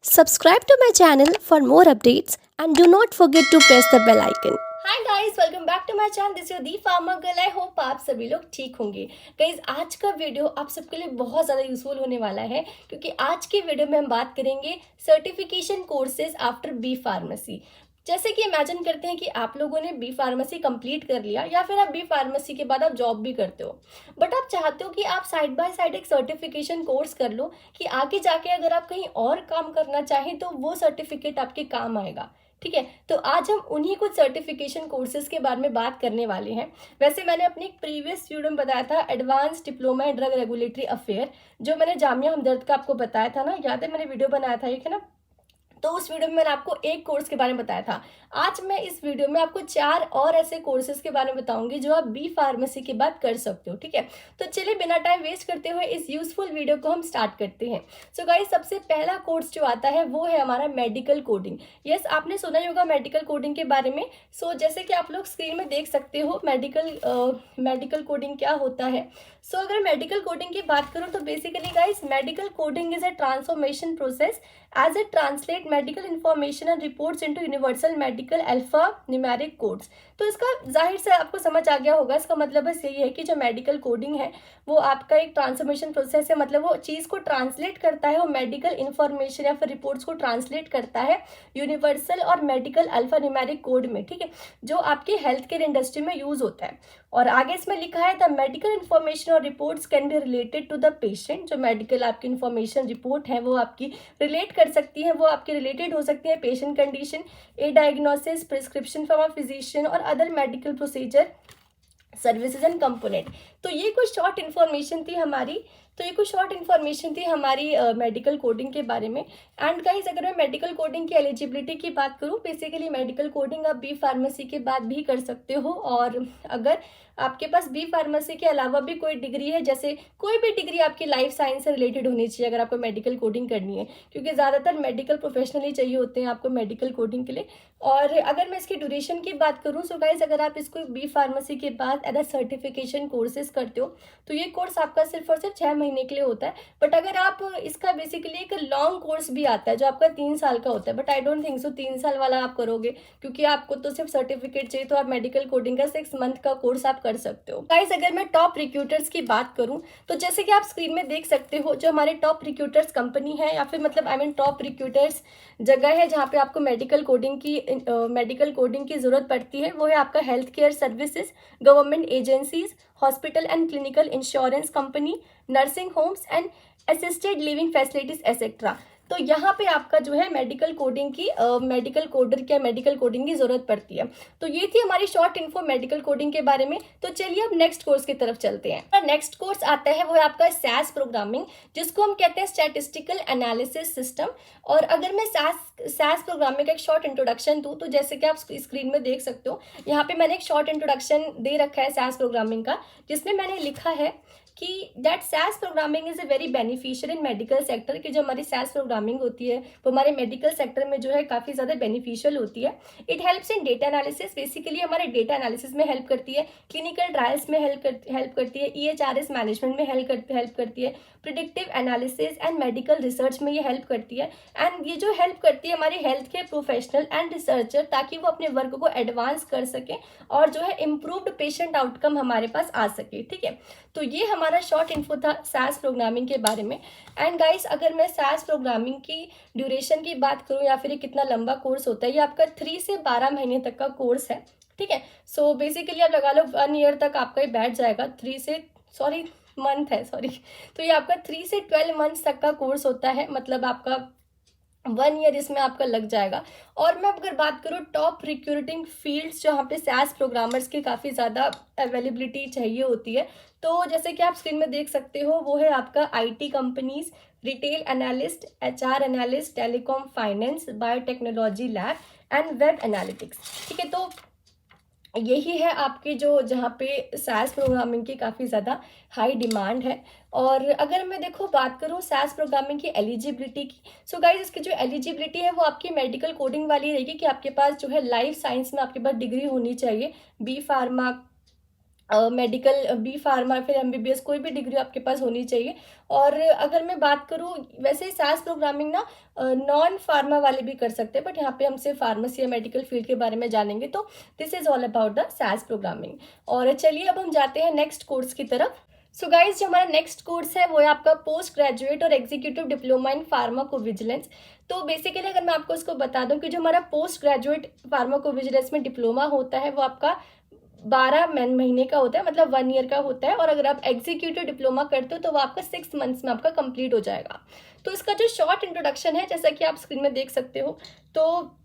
Subscribe to my channel for more updates and do not forget to press the bell icon. Hi guys, welcome back to my channel. This is the farmer girl. I hope आप सभी लोग ठीक होंगे। Guys, आज का video आप सबके लिए बहुत ज़्यादा यूजफुल होने वाला है, क्योंकि आज के वीडियो में हम बात करेंगे certification courses after B pharmacy. जैसे कि इमेजिन करते हैं कि आप लोगों ने बी फार्मेसी कंप्लीट कर लिया, या फिर आप बी फार्मेसी के बाद आप जॉब भी करते हो, बट आप चाहते हो कि आप साइड बाय साइड एक सर्टिफिकेशन कोर्स कर लो कि आगे जाके अगर आप कहीं और काम करना चाहें तो वो सर्टिफिकेट आपके काम आएगा। ठीक है, तो आज हम उन्हीं कुछ सर्टिफिकेशन कोर्सेज के बारे में बात करने वाले हैं। वैसे मैंने अपनी एक प्रीवियस वीडियो में बताया था advance diploma in drug regulatory affair, जो मैंने जामिया हमदर्द का आपको बताया था ना, याद है मैंने वीडियो बनाया था एक, है ना। तो उस वीडियो में मैंने आपको एक कोर्स के बारे में बताया था। आज मैं इस वीडियो में आपको 4 और ऐसे कोर्सेज के बारे में बताऊंगी जो आप बी फार्मेसी के बाद कर सकते हो। ठीक है, तो चलिए बिना टाइम वेस्ट करते हुए इस यूजफुल वीडियो को हम स्टार्ट करते हैं। सो गाइस, सबसे पहला कोर्स जो आता है वो है हमारा मेडिकल कोडिंग। यस, आपने सुना ही होगा मेडिकल कोडिंग के बारे में। सो जैसे कि आप लोग स्क्रीन में देख सकते हो मेडिकल कोडिंग क्या होता है। सो अगर मेडिकल कोडिंग की बात करूं तो basically guys, medical coding is a transformation process as it translate medical information and reports into universal medical alpha numeric codes। तो इसका जाहिर से आपको समझ आ गया होगा, इसका मतलब बस यही है कि जो मेडिकल कोडिंग है वो आपका एक ट्रांसफॉर्मेशन प्रोसेस है, मतलब वो चीज़ को ट्रांसलेट करता है, वो मेडिकल इंफॉर्मेशन या फिर रिपोर्ट्स को ट्रांसलेट करता है यूनिवर्सल और मेडिकल अल्फा न्यूमेरिक कोड में। ठीक है, जो आपके हेल्थ केयर इंडस्ट्री में यूज होता है। और आगे इसमें लिखा है द मेडिकल इन्फॉर्मेशन और reports can be related to the patient. जो मेडिकल आपकी इन्फॉर्मेशन रिपोर्ट है वो आपकी रिलेट कर सकती है, वो आपकी रिलेटेड हो सकती है patient condition, a diagnosis, prescription from a physician और other medical procedure, services and component. तो ये कुछ शॉर्ट इन्फॉर्मेशन थी हमारी मेडिकल कोडिंग के बारे में। एंड गाइस, अगर मैं मेडिकल कोडिंग की एलिजिबिलिटी की बात करूँ, बेसिकली मेडिकल कोडिंग आप बी फार्मेसी के बाद भी कर सकते हो। और अगर आपके पास बी फार्मेसी के अलावा भी कोई डिग्री है, जैसे कोई भी डिग्री आपकी लाइफ साइंस से रिलेटेड होनी चाहिए अगर आपको मेडिकल कोडिंग करनी है, क्योंकि ज़्यादातर मेडिकल प्रोफेशनल ही चाहिए होते हैं आपको मेडिकल कोडिंग के लिए। और अगर मैं इसकी ड्यूरेशन की बात करूँ, सो गाइस, अगर आप इसको बी फार्मेसी के बाद एज अ सर्टिफिकेशन कोर्सेज करते हो तो ये कोर्स आपका सिर्फ और सिर्फ 6 महीने के लिए होता है। बट अगर आप इसका बेसिकली एक लॉन्ग कोर्स भी आता है जो आपका 3 साल का होता है, but I don't think so 3 साल वाला आप करोगे, क्योंकि आपको तो सिर्फ सर्टिफिकेट चाहिए। तो आप मेडिकल कोडिंग का 6 मंथ का कोर्स आप कर सकते हो। गाइस, अगर मैं टॉप रिक्रूटर्स की बात करूं तो जैसे कि आप स्क्रीन में देख सकते हो, जो हमारे टॉप रिक्रूटर्स कंपनी है, या फिर मतलब आई मीन टॉप रिक्रूटर्स जगह है जहाँ पे आपको मेडिकल कोडिंग की जरूरत पड़ती है, वो है आपका health care services, government agencies, hospital and clinical insurance company, nursing homes and assisted living facilities etcetera. तो यहाँ पे आपका जो है मेडिकल कोडिंग की जरूरत पड़ती है। तो ये थी हमारी शॉर्ट इन्फो मेडिकल कोडिंग के बारे में। तो चलिए अब नेक्स्ट कोर्स की तरफ चलते हैं। नेक्स्ट कोर्स आता है वो है आपका SAS प्रोग्रामिंग, जिसको हम कहते हैं स्टैटिस्टिकल एनालिसिस सिस्टम। और अगर मैं SAS प्रोग्रामिंग का एक शॉर्ट इंट्रोडक्शन दूँ, तो जैसे कि आप स्क्रीन में देख सकते हो, यहाँ पे मैंने एक शॉर्ट इंट्रोडक्शन दे रखा है SAS प्रोग्रामिंग का, जिसमें मैंने लिखा है कि that SAS programming is a very beneficial in medical sector. कि जो हमारी SAS प्रोग्रामिंग होती है वो हमारे मेडिकल सेक्टर में जो है काफ़ी ज़्यादा बेनिफिशियल होती है। It helps in data analysis, basically हमारे डेटा एनालिसिस में हेल्प करती है, क्लिनिकल ट्रायल्स में हेल्प करती है, EHRS मैनेजमेंट में हेल्प करती है, predictive analysis and medical research में ये हेल्प करती है। एंड ये जो हेल्प करती है हमारे health care professional and researcher, ताकि वो अपने वर्क को एडवांस कर सकें और जो है इम्प्रूव्ड पेशेंट आउटकम हमारे पास आ सके। ठीक है, तो ये हमारा शॉर्ट इन्फो था SAS प्रोग्रामिंग के बारे में। एंड गाइस, अगर मैं SAS प्रोग्रामिंग की ड्यूरेशन की बात करूँ या फिर ये कितना लंबा कोर्स होता है, ये आपका 3 से 12 महीने तक का कोर्स है। ठीक है, सो बेसिकली आप लगा लो 1 ईयर तक आपका ये बैठ जाएगा। तो ये आपका 3 से 12 मंथ्स तक का कोर्स होता है, मतलब आपका 1 ईयर इसमें आपका लग जाएगा। और मैं अगर बात करूँ टॉप रिक्रूटिंग फील्ड्स जहाँ पे SAS प्रोग्रामर्स की काफ़ी ज़्यादा अवेलेबिलिटी चाहिए होती है, तो जैसे कि आप स्क्रीन में देख सकते हो, वो है आपका IT companies, retail analyst, HR analyst, telecom, finance, biotechnology lab and web analytics. ठीक है, तो यही है आपके जो जहाँ पे SAS प्रोग्रामिंग की काफ़ी ज़्यादा हाई डिमांड है। और अगर मैं बात करूँ SAS प्रोग्रामिंग की एलिजिबिलिटी की, सो गाइस, इसकी जो एलिजिबिलिटी है वो आपकी मेडिकल कोडिंग वाली रहेगी कि आपके पास जो है लाइफ साइंस में आपके पास डिग्री होनी चाहिए, B pharma medical, B pharma, फिर एमबीबीएस, कोई भी डिग्री आपके पास होनी चाहिए। और अगर मैं बात करूँ, वैसे सास प्रोग्रामिंग ना नॉन फार्मा वाले भी कर सकते हैं, बट यहाँ पे हम सिर्फ फार्मेसी या मेडिकल फील्ड के बारे में जानेंगे। तो this is all about the सास प्रोग्रामिंग। और चलिए अब हम जाते हैं नेक्स्ट कोर्स की तरफ। सो गाइज, जो हमारा नेक्स्ट कोर्स है वो है आपका पोस्ट ग्रेजुएट और एग्जीक्यूटिव डिप्लोमा इन फार्माकोविजिलेंस। तो बेसिकली अगर मैं आपको इसको बता दूं कि जो हमारा पोस्ट ग्रेजुएट फार्माकोविजिलेंस में डिप्लोमा होता है वो आपका 12 महीने का होता है, मतलब 1 ईयर का होता है। और अगर आप एग्जीक्यूटिव डिप्लोमा करते हो तो वो आपका 6 मंथ्स में आपका कंप्लीट हो जाएगा। तो इसका जो शॉर्ट इंट्रोडक्शन है, जैसा कि आप स्क्रीन में देख सकते हो, तो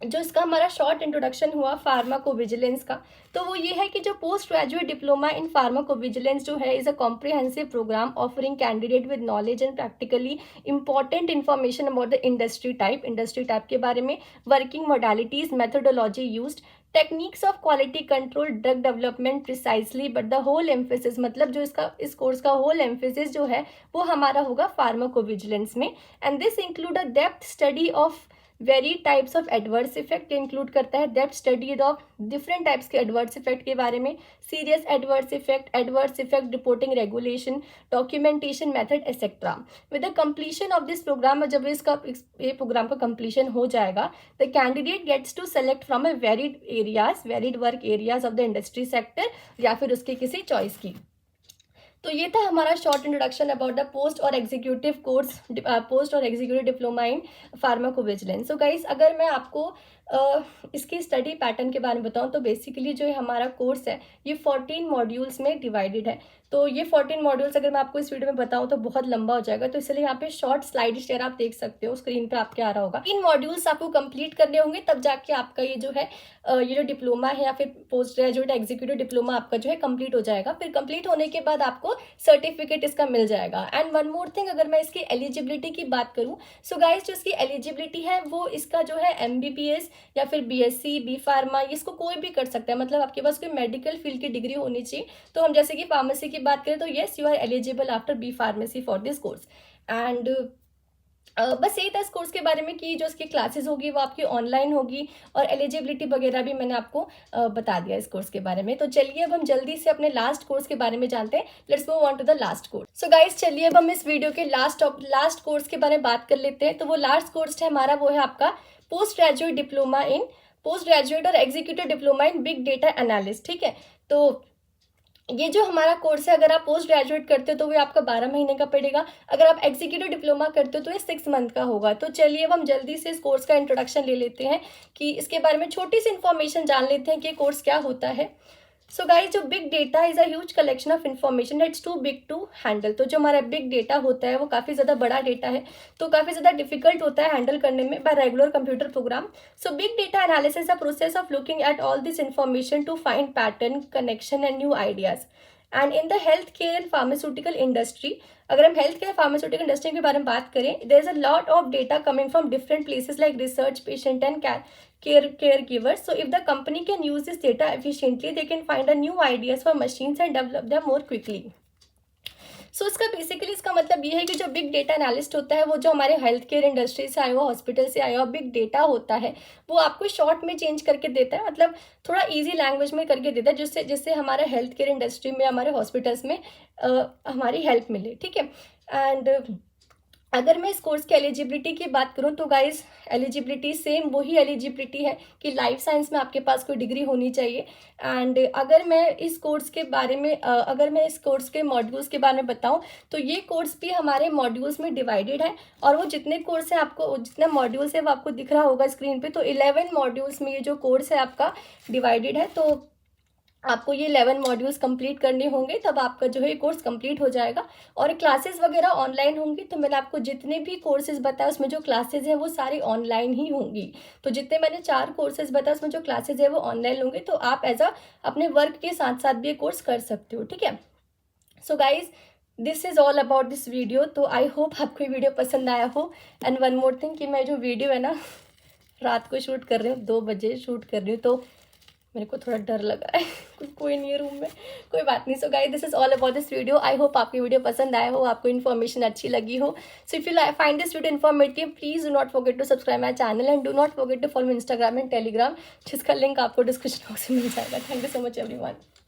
जो इसका हमारा शॉर्ट इंट्रोडक्शन हुआ फार्माकोविजिलेंस का, तो वो ये है कि जो post graduate diploma in pharmacovigilance जो है is a comprehensive programme offering candidate with knowledge and practically important information about the industry type के बारे में, working modalities, methodology used, techniques of quality control, drug development precisely, but the whole emphasis, मतलब जो इस course का whole emphasis जो है वो हमारा होगा फार्माकोविजिलेंस में। And this include a depth study of very types of adverse effect, include करता है depth study of different types के एडवर्स इफेक्ट के बारे में, serious adverse effect reporting, regulation, documentation method etcetera. With the completion of this programme, जब ये programme का completion हो जाएगा, the candidate gets to select from a varied work areas of the industry sector, या फिर उसके किसी चॉइस की। तो ये था हमारा short introduction about the post और executive diploma in pharmacovigilance. So guys, अगर मैं आपको इसकी स्टडी पैटर्न के बारे में बताऊं, तो बेसिकली जो हमारा कोर्स है ये 14 मॉड्यूल्स में डिवाइडेड है। तो ये 14 मॉड्यूल्स अगर मैं आपको इस वीडियो में बताऊं तो बहुत लंबा हो जाएगा, तो इसलिए यहाँ पे शॉर्ट स्लाइड शेयर आप देख सकते हो, स्क्रीन पे आपके आ रहा होगा। इन मॉड्यूल्स आपको कंप्लीट करने होंगे, तब जाके आपका ये जो है ये जो डिप्लोमा है या फिर पोस्ट ग्रेजुएट एग्जीक्यूटिव डिप्लोमा आपका जो है कंप्लीट हो जाएगा। फिर कंप्लीट होने के बाद आपको सर्टिफिकेट इसका मिल जाएगा। एंड वन मोर थिंग, अगर मैं इसकी एलिजिबिलिटी की बात करूँ, सो गाइस जो इसकी एलिजिबिलिटी है वो इसका जो है एमबीबीएस या फिर बीएससी, बी फार्मा, इसको कोई भी कर सकता है, मतलब आपके पास कोई मेडिकल फील्ड की डिग्री होनी चाहिए। तो हम जैसे कि फार्मेसी की बात करें तो yes, you are eligible after B pharmacy for this course. And बस यही था इस कोर्स के बारे में कि जो इसकी क्लासेस होगी वो आपकी ऑनलाइन होगी, और एलिजिबिलिटी वगैरह भी मैंने आपको बता दिया इस कोर्स के बारे में। तो चलिए अब हम जल्दी से अपने लास्ट कोर्स के बारे में जानते हैं। Let's move on to the last course. So guys, चलिए अब हम इस वीडियो के लास्ट कोर्स के बारे में बात कर लेते हैं। तो वो लास्ट कोर्स है हमारा, वो है आपका पोस्ट ग्रेजुएट और executive diploma in big data analyst. ठीक है, तो ये जो हमारा कोर्स है, अगर आप पोस्ट ग्रेजुएट करते हो तो वो आपका 12 महीने का पड़ेगा, अगर आप एग्जीक्यूटिव डिप्लोमा करते हो तो ये 6 मंथ का होगा। तो चलिए अब हम जल्दी से इस कोर्स का इंट्रोडक्शन ले लेते हैं, कि इसके बारे में छोटी सी इन्फॉर्मेशन जान लेते हैं कि कोर्स क्या होता है। सो गाइस, जो big data is a huge collection of information, it's too big to handle. तो जो हमारा बिग डेटा होता है वो काफ़ी ज़्यादा बड़ा डेटा है, तो काफ़ी ज़्यादा डिफिकल्ट होता है हैंडल करने में by regular computer program. So big data analysis a process of looking at all this information to find pattern, connection and new ideas. And in the health care and pharmaceutical industry, अगर हम health care pharmaceutical industry के बारे में बात करें, there is a lot of data coming from different places like research, patient and caregivers. So if the company can use this data efficiently, they can find a new ideas for machines and develop them more quickly. सो इसका basically इसका मतलब ये है कि जो big data analyst होता है वो जो हमारे हेल्थ केयर इंडस्ट्री से आया हुआ, हॉस्पिटल से आया हुआ बिग डेटा होता है, वो आपको शॉर्ट में चेंज करके देता है, मतलब थोड़ा इजी लैंग्वेज में करके देता है, जिससे हमारे हेल्थ केयर इंडस्ट्री में, हमारे हॉस्पिटल्स में हमारी हेल्प मिले। ठीक है, एंड अगर मैं इस कोर्स की एलिजिबिलिटी की बात करूं तो गाइस, एलिजिबिलिटी सेम वही एलिजिबिलिटी है कि लाइफ साइंस में आपके पास कोई डिग्री होनी चाहिए। एंड अगर मैं इस कोर्स के बारे में अगर मैं इस कोर्स के मॉड्यूल्स के बारे में बताऊं तो ये कोर्स भी हमारे मॉड्यूल्स में डिवाइडेड है, और वो जितने कोर्स हैं, आपको जितने मॉड्यूल्स है वो आपको दिख रहा होगा स्क्रीन पे। तो 11 मॉड्यूल्स में ये जो कोर्स है आपका डिवाइडेड है, तो आपको ये 11 मॉड्यूल्स कंप्लीट करने होंगे, तब आपका जो है कोर्स कंप्लीट हो जाएगा। और क्लासेस वगैरह ऑनलाइन होंगी, तो मैंने आपको जितने भी कोर्सेज बताया उसमें जो क्लासेज हैं वो सारी ऑनलाइन ही होंगी। तो जितने मैंने 4 कोर्सेज बताया उसमें जो क्लासेज है वो ऑनलाइन होंगे, तो आप एज अपने वर्क के साथ साथ भी ये कोर्स कर सकते हो। ठीक है, so guys, this is all about this video. तो आई होप आपको ये वीडियो पसंद आया हो। एंड वन मोर थिंग, कि मैं जो वीडियो है ना रात को शूट कर रही हूँ, 2 बजे शूट कर रही हूँ, तो मेरे को थोड़ा डर लग रहा है कोई नहीं है रूम में, कोई बात नहीं। So guys, this is all about this video. I hope आपकी वीडियो पसंद आया हो, आपको इन्फॉर्मेशन अच्छी लगी हो। So if you find this video informative, please do not forget to subscribe my channel and do not forget to follow Instagram and Telegram, जिसका link आपको डिस्क्रिप्शन बॉक्स में मिल जाएगा। Thank you so much everyone.